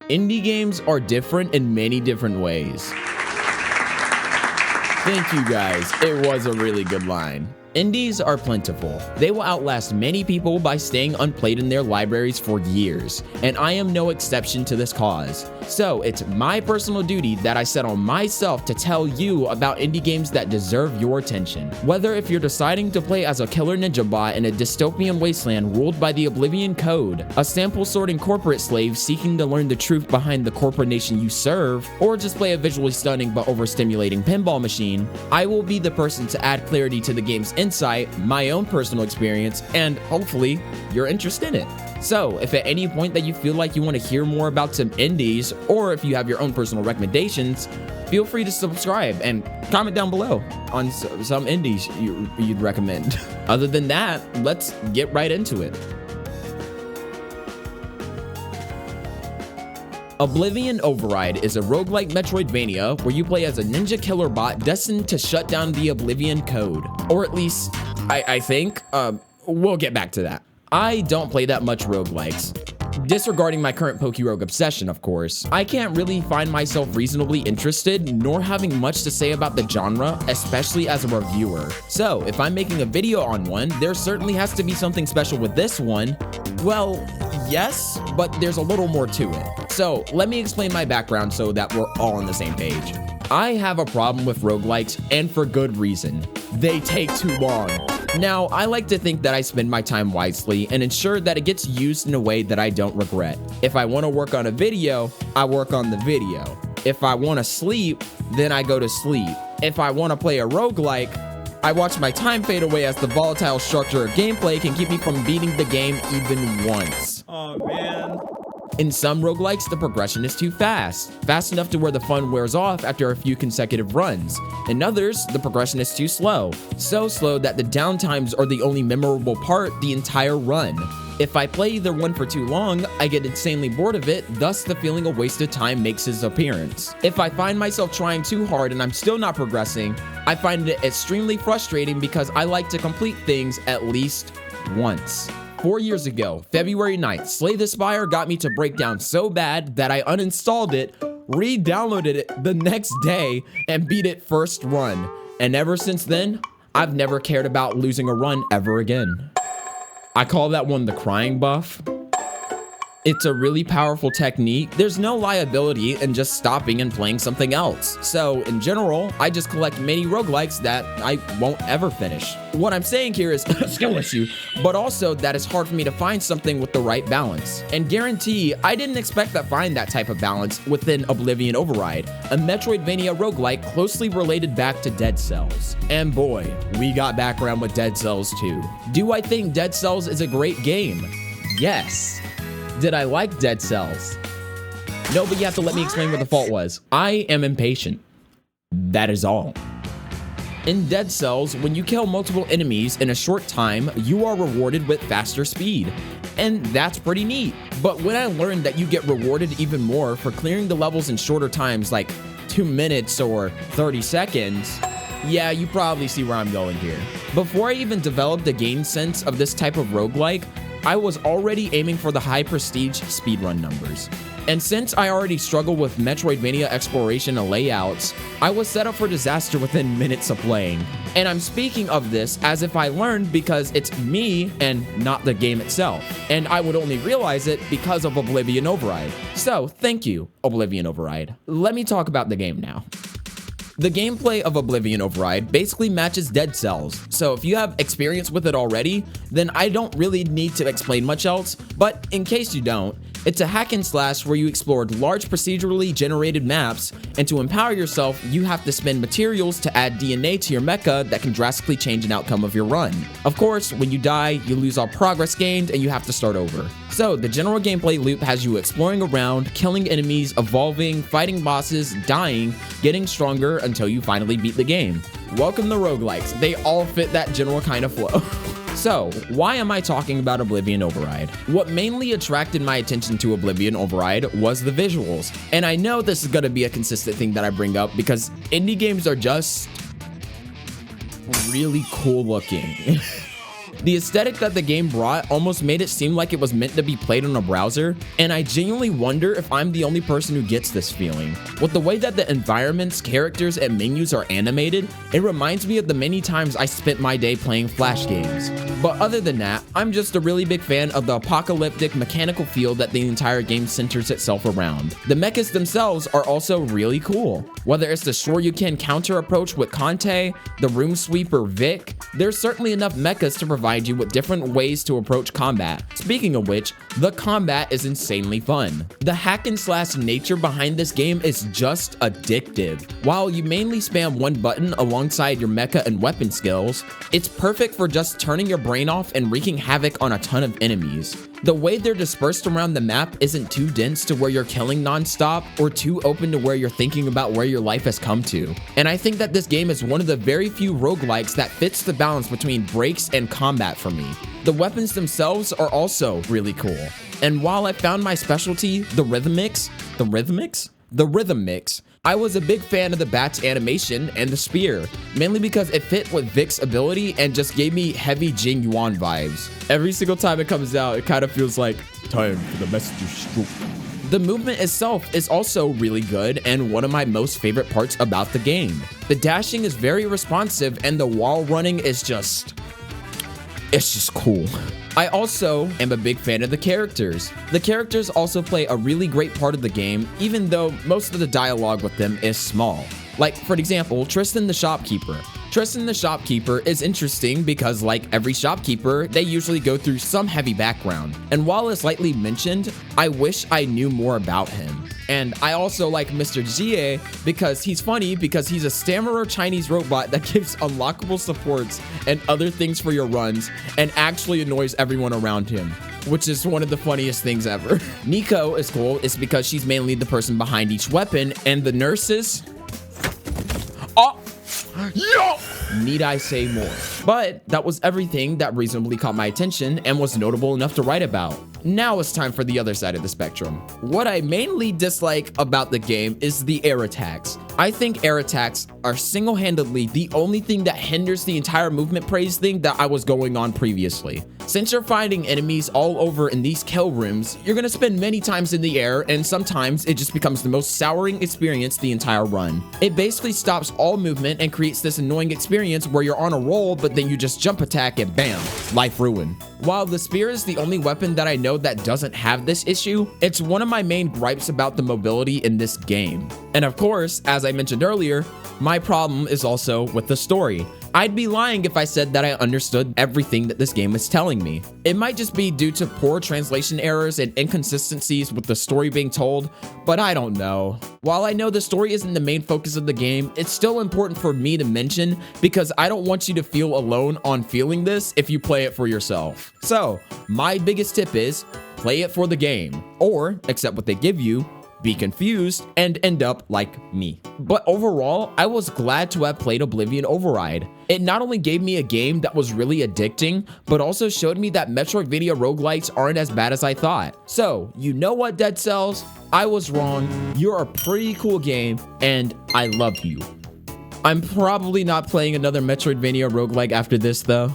Indie games are different in many different ways. Thank you guys, it was a really good line. Indies are plentiful. They will outlast many people by staying unplayed in their libraries for years, and I am no exception to this cause. So it's my personal duty that I set on myself to tell you about indie games that deserve your attention. Whether if you're deciding to play as a killer ninja bot in a dystopian wasteland ruled by the Oblivion Code, a sample sorting corporate slave seeking to learn the truth behind the corporation you serve, or just play a visually stunning but overstimulating pinball machine, I will be the person to add clarity to the game's insight, my own personal experience, and hopefully your interest in it. So if at any point that you feel like you want to hear more about some indies, or if you have your own personal recommendations, feel free to subscribe and comment down below on some indies you'd recommend. Other than that, let's get right into it. Oblivion Override is a roguelike Metroidvania where you play as a ninja killer bot destined to shut down the Oblivion Code. Or at least, I think. We'll get back to that. I don't play that much roguelikes. Disregarding my current PokeRogue obsession, of course, I can't really find myself reasonably interested nor having much to say about the genre, especially as a reviewer. So if I'm making a video on one, there certainly has to be something special with this one. Well, yes, but there's a little more to it. So let me explain my background so that we're all on the same page. I have a problem with roguelikes, and for good reason. They take too long. Now, I like to think that I spend my time wisely and ensure that it gets used in a way that I don't regret. If I want to work on a video, I work on the video. If I want to sleep, then I go to sleep. If I want to play a roguelike, I watch my time fade away as the volatile structure of gameplay can keep me from beating the game even once. Oh man. In some roguelikes, the progression is too fast enough to where the fun wears off after a few consecutive runs. In others, the progression is too slow, so slow that the downtimes are the only memorable part the entire run. If I play either one for too long, I get insanely bored of it, thus the feeling of wasted time makes its appearance. If I find myself trying too hard and I'm still not progressing, I find it extremely frustrating because I like to complete things at least once. 4 years ago, February 9th, Slay the Spire got me to break down so bad that I uninstalled it, re-downloaded it the next day, and beat it first run. And ever since then, I've never cared about losing a run ever again. I call that one the crying buff. It's a really powerful technique. There's no liability in just stopping and playing something else. So in general, I just collect many roguelikes that I won't ever finish. What I'm saying here is a skill issue, but also that it's hard for me to find something with the right balance. And guarantee, I didn't expect to find that type of balance within Oblivion Override, a Metroidvania roguelike closely related back to Dead Cells. And boy, we got background with Dead Cells too. Do I think Dead Cells is a great game? Yes. Did I like Dead Cells? No, but you have to let me explain what the fault was. I am impatient. That is all. In Dead Cells, when you kill multiple enemies in a short time, you are rewarded with faster speed. And that's pretty neat. But when I learned that you get rewarded even more for clearing the levels in shorter times, like 2 minutes or 30 seconds, yeah, you probably see where I'm going here. Before I even developed a game sense of this type of roguelike, I was already aiming for the high prestige speedrun numbers. And since I already struggle with Metroidvania exploration and layouts, I was set up for disaster within minutes of playing. And I'm speaking of this as if I learned because it's me and not the game itself. And I would only realize it because of Oblivion Override. So thank you, Oblivion Override. Let me talk about the game now. The gameplay of Oblivion Override basically matches Dead Cells, so if you have experience with it already, then I don't really need to explain much else, but in case you don't, it's a hack and slash where you explored large procedurally generated maps, and to empower yourself, you have to spend materials to add DNA to your mecha that can drastically change an outcome of your run. Of course, when you die, you lose all progress gained and you have to start over. So the general gameplay loop has you exploring around, killing enemies, evolving, fighting bosses, dying, getting stronger until you finally beat the game. Welcome to roguelikes, they all fit that general kind of flow. So, why am I talking about Oblivion Override? What mainly attracted my attention to Oblivion Override was the visuals. And I know this is gonna be a consistent thing that I bring up because indie games are just really cool looking. The aesthetic that the game brought almost made it seem like it was meant to be played on a browser, and I genuinely wonder if I'm the only person who gets this feeling. With the way that the environments, characters, and menus are animated, it reminds me of the many times I spent my day playing Flash games. But other than that, I'm just a really big fan of the apocalyptic mechanical feel that the entire game centers itself around. The mechas themselves are also really cool. Whether it's the Shoryuken counter approach with Kante, the Room Sweeper Vic, there's certainly enough mechas to provide you with different ways to approach combat. Speaking of which, the combat is insanely fun. The hack and slash nature behind this game is just addictive. While you mainly spam one button alongside your mecha and weapon skills, it's perfect for just turning your brain off and wreaking havoc on a ton of enemies. The way they're dispersed around the map isn't too dense to where you're killing non-stop or too open to where you're thinking about where your life has come to. And I think that this game is one of the very few roguelikes that fits the balance between breaks and combat for me. The weapons themselves are also really cool. And while I found my specialty, the rhythm mix, I was a big fan of the bat's animation and the spear, mainly because it fit with Vic's ability and just gave me heavy Jing Yuan vibes. Every single time it comes out, it kind of feels like time for the messenger stroke. The movement itself is also really good and one of my most favorite parts about the game. The dashing is very responsive and the wall running is just cool. I also am a big fan of the characters. The characters also play a really great part of the game, even though most of the dialogue with them is small. Like, for example, Tristan the Shopkeeper. Tristan the Shopkeeper is interesting because, like every shopkeeper, they usually go through some heavy background. And while it's lightly mentioned, I wish I knew more about him. And I also like Mr. Jie because he's funny because he's a stammerer Chinese robot that gives unlockable supports and other things for your runs and actually annoys everyone around him, which is one of the funniest things ever. Nico is cool, it's because she's mainly the person behind each weapon, and the nurses, need I say more? But that was everything that reasonably caught my attention and was notable enough to write about. Now it's time for the other side of the spectrum. What I mainly dislike about the game is the air attacks. I think air attacks are single-handedly the only thing that hinders the entire movement praise thing that I was going on previously. Since you're finding enemies all over in these kill rooms, you're gonna spend many times in the air, and sometimes it just becomes the most souring experience the entire run. It basically stops all movement and creates this annoying experience where you're on a roll, but then you just jump attack and bam, life ruined. While the spear is the only weapon that I know that doesn't have this issue, it's one of my main gripes about the mobility in this game. And of course, as I mentioned earlier, my problem is also with the story. I'd be lying if I said that I understood everything that this game is telling me. It might just be due to poor translation errors and inconsistencies with the story being told, but I don't know. While I know the story isn't the main focus of the game, it's still important for me to mention because I don't want you to feel alone on feeling this if you play it for yourself. So, my biggest tip is, play it for the game, or accept what they give you, be confused, and end up like me. But overall, I was glad to have played Oblivion Override. It not only gave me a game that was really addicting, but also showed me that Metroidvania roguelikes aren't as bad as I thought. So, you know what, Dead Cells? I was wrong. You're a pretty cool game, and I love you. I'm probably not playing another Metroidvania roguelike after this, though.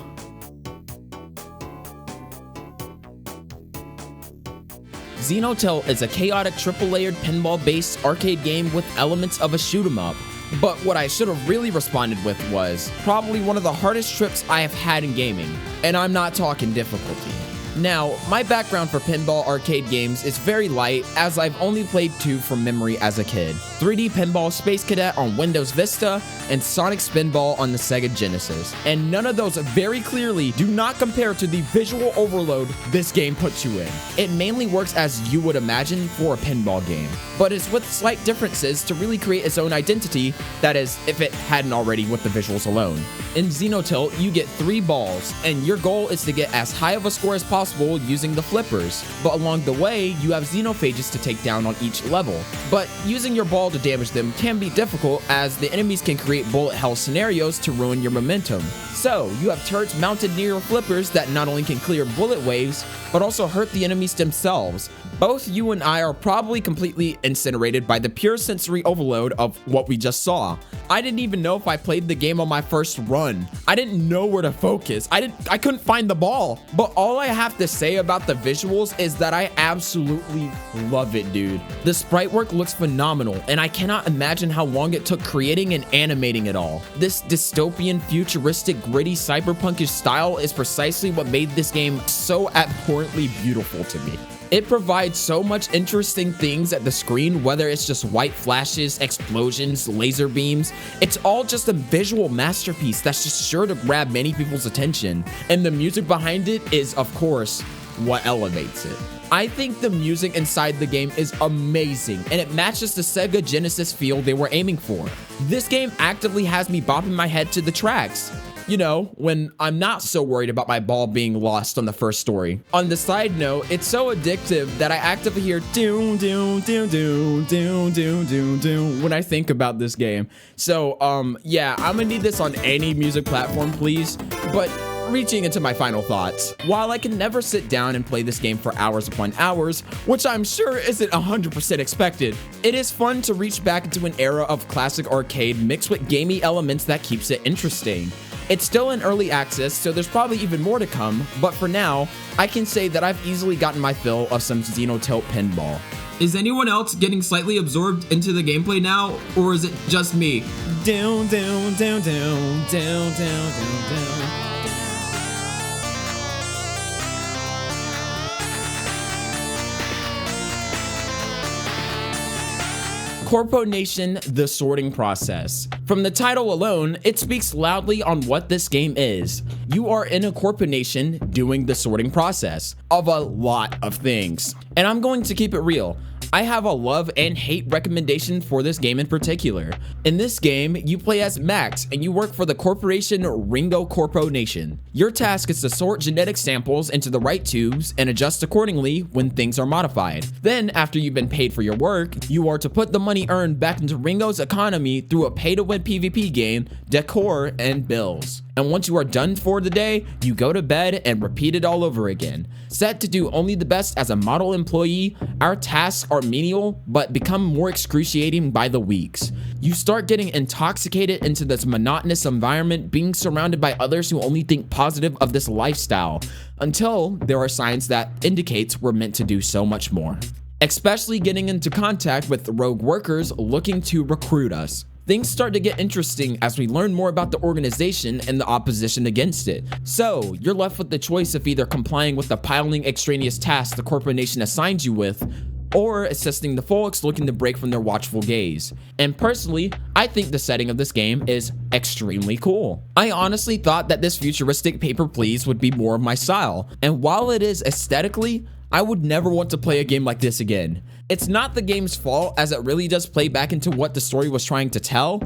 Xenotilt is a chaotic triple-layered pinball-based arcade game with elements of a shoot-'em-up. But what I should have really responded with was probably one of the hardest trips I have had in gaming, and I'm not talking difficulty. Now, my background for pinball arcade games is very light, as I've only played 2 from memory as a kid. 3D Pinball Space Cadet on Windows Vista, and Sonic Spinball on the Sega Genesis. And none of those very clearly do not compare to the visual overload this game puts you in. It mainly works as you would imagine for a pinball game, but it's with slight differences to really create its own identity, that is, if it hadn't already with the visuals alone. In Xenotilt, you get 3 balls, and your goal is to get as high of a score as possible using the flippers, but along the way, you have xenophages to take down on each level. But using your ball to damage them can be difficult, as the enemies can create bullet hell scenarios to ruin your momentum. So, you have turrets mounted near your flippers that not only can clear bullet waves, but also hurt the enemies themselves. Both you and I are probably completely incinerated by the pure sensory overload of what we just saw. I didn't even know if I played the game on my first run. I didn't know where to focus. I couldn't find the ball. But all I have to say about the visuals is that I absolutely love it, dude. The sprite work looks phenomenal, and I cannot imagine how long it took creating and animating it all. This dystopian, futuristic, gritty, cyberpunkish style is precisely what made this game so abhorrently beautiful to me. It provides so much interesting things at the screen, whether it's just white flashes, explosions, laser beams. It's all just a visual masterpiece that's just sure to grab many people's attention. And the music behind it is, of course, what elevates it. I think the music inside the game is amazing, and it matches the Sega Genesis feel they were aiming for. This game actively has me bopping my head to the tracks. You know, when I'm not so worried about my ball being lost on the first story. On the side note, it's so addictive that I actively hear doom doom doom doom doom doom doom doom when I think about this game. So yeah, I'm gonna need this on any music platform, please. But reaching into my final thoughts, while I can never sit down and play this game for hours upon hours, which I'm sure isn't 100% expected, it is fun to reach back into an era of classic arcade mixed with gamey elements that keeps it interesting. It's still in early access, so there's probably even more to come, but for now, I can say that I've easily gotten my fill of some Xenotilt pinball. Is anyone else getting slightly absorbed into the gameplay now, or is it just me? Down, down, down, down, down, down, down, down. Corponation, the sorting process. From the title alone, it speaks loudly on what this game is. You are in a corponation doing the sorting process of a lot of things. And I'm going to keep it real. I have a love and hate recommendation for this game in particular. In this game, you play as Max and you work for the corporation Ringo Corponation. Your task is to sort genetic samples into the right tubes and adjust accordingly when things are modified. Then, after you've been paid for your work, you are to put the money earned back into Ringo's economy through a pay-to-win PvP game, decor, and bills. And once you are done for the day, you go to bed and repeat it all over again. Set to do only the best as a model employee, our tasks are menial, but become more excruciating by the weeks. You start getting intoxicated into this monotonous environment, being surrounded by others who only think positive of this lifestyle, until there are signs that indicates we're meant to do so much more. Especially getting into contact with rogue workers looking to recruit us. Things start to get interesting as we learn more about the organization and the opposition against it. So, you're left with the choice of either complying with the piling extraneous tasks the corporation assigns you with, or assisting the folks looking to break from their watchful gaze. And personally, I think the setting of this game is extremely cool. I honestly thought that this futuristic pay-per-please would be more of my style, and while it is aesthetically, I would never want to play a game like this again. It's not the game's fault, as it really does play back into what the story was trying to tell,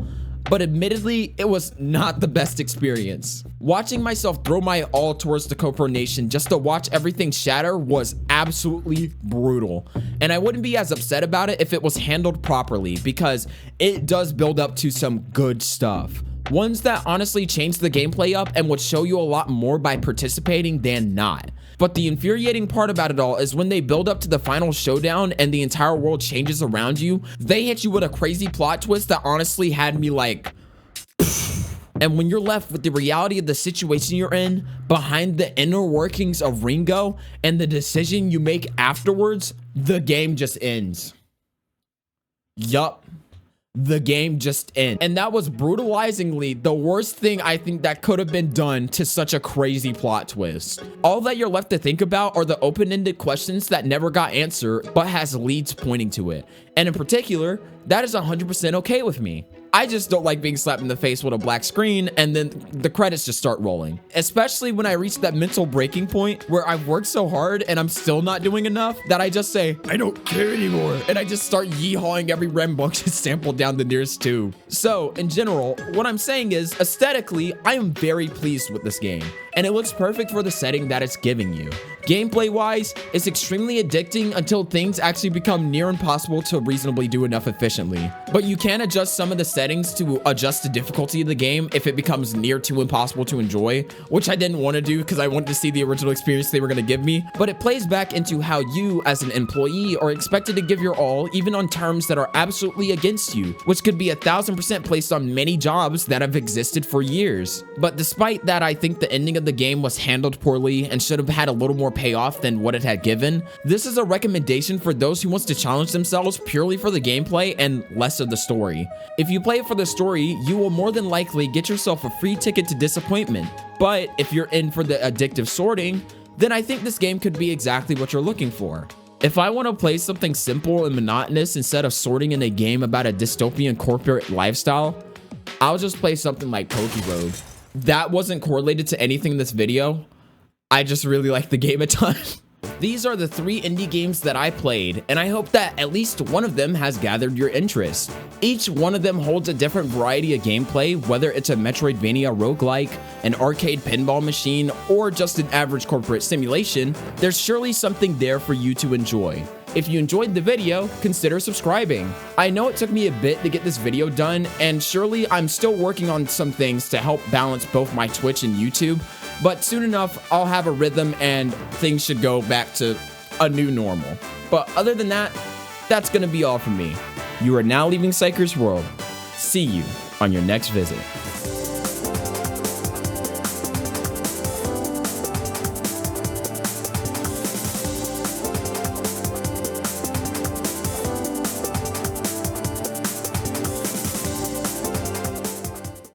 but admittedly, it was not the best experience. Watching myself throw my all towards the corporation just to watch everything shatter was absolutely brutal. And I wouldn't be as upset about it if it was handled properly, because it does build up to some good stuff. Ones that honestly change the gameplay up and would show you a lot more by participating than not. But the infuriating part about it all is when they build up to the final showdown and the entire world changes around you, they hit you with a crazy plot twist that honestly had me like, and when you're left with the reality of the situation you're in, behind the inner workings of Ringo, and the decision you make afterwards, the game just ends. Yup. The game just ends. And that was brutalizingly the worst thing I think that could have been done to such a crazy plot twist. All that you're left to think about are the open-ended questions that never got answered, but has leads pointing to it. And in particular, that is 100% okay with me. I just don't like being slapped in the face with a black screen and then the credits just start rolling. Especially when I reach that mental breaking point where I've worked so hard and I'm still not doing enough that I just say, I don't care anymore. And I just start yeehawing every rambunctious sample down the nearest tube. So in general, what I'm saying is aesthetically, I am very pleased with this game. And it looks perfect for the setting that it's giving you. Gameplay wise, it's extremely addicting until things actually become near impossible to reasonably do enough efficiently. But you can adjust some of the settings to adjust the difficulty of the game if it becomes near too impossible to enjoy, which I didn't want to do because I wanted to see the original experience they were going to give me. But it plays back into how you as an employee are expected to give your all even on terms that are absolutely against you, which could be 1000% placed on many jobs that have existed for years. But despite that, I think the ending of the game was handled poorly and should have had a little more payoff than what it had given. This is a recommendation for those who wants to challenge themselves purely for the gameplay and less of the story. If you play it for the story, you will more than likely get yourself a free ticket to disappointment. But if you're in for the addictive sorting, then I think this game could be exactly what you're looking for. If I want to play something simple and monotonous instead of sorting in a game about a dystopian corporate lifestyle, I'll just play something like Rogue. That wasn't correlated to anything in this video. I just really like the game a ton. These are the 3 indie games that I played, and I hope that at least one of them has gathered your interest. Each one of them holds a different variety of gameplay, whether it's a Metroidvania roguelike, an arcade pinball machine, or just an average corporate simulation. There's surely something there for you to enjoy. If you enjoyed the video, consider subscribing. I know it took me a bit to get this video done, and surely I'm still working on some things to help balance both my Twitch and YouTube, but soon enough, I'll have a rhythm and things should go back to a new normal. But other than that, that's gonna be all from me. You are now leaving Psyker's world. See you on your next visit.